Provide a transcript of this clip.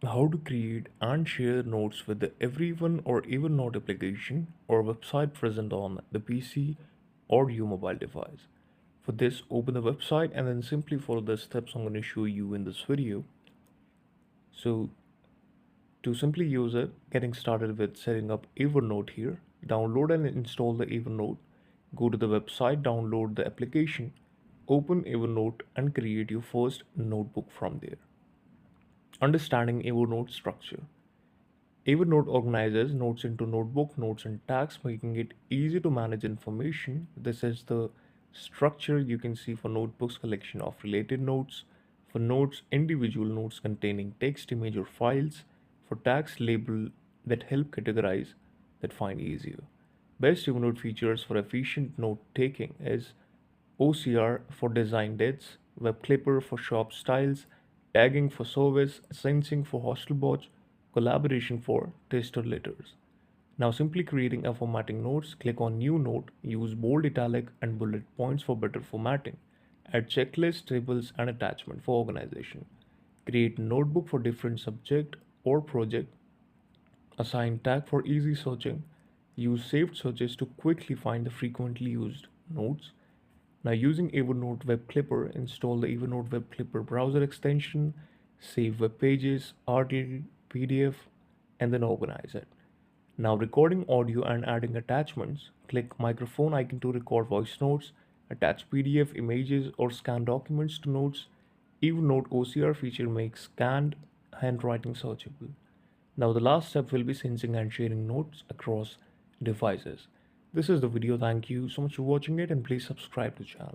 How to create and share notes with the Everyone or Evernote application or website present on the PC or your mobile device. For this, open the website and then simply follow the steps I'm going to show you in this video. So to simply use it, getting started with setting up Evernote here, download and install the Evernote, go to the website, download the application, open Evernote and create your first notebook from there. Understanding Evernote structure. Evernote organizes notes into notebook, notes and tags, making it easy to manage information. This is the structure you can see for notebooks collection of related notes, for notes individual notes containing text, image or files, for tags label that help categorize that find easier. Best Evernote features for efficient note taking is OCR for design dates, Web Clipper for shop styles, tagging for service, syncing for hostel bots, collaboration for tester letters. Now simply creating a formatting notes, click on new note, use bold italic and bullet points for better formatting. Add checklist, tables and attachment for organization. Create notebook for different subject or project. Assign tag for easy searching. Use saved searches to quickly find the frequently used notes. Now using Evernote Web Clipper, install the Evernote Web Clipper browser extension, save web pages, article, PDF, and then organize it. Now recording audio and adding attachments, click microphone icon to record voice notes, attach PDF, images, or scan documents to notes. Evernote OCR feature makes scanned handwriting searchable. Now the last step will be syncing and sharing notes across devices. This is the video. Thank you so much for watching it and please subscribe to the channel.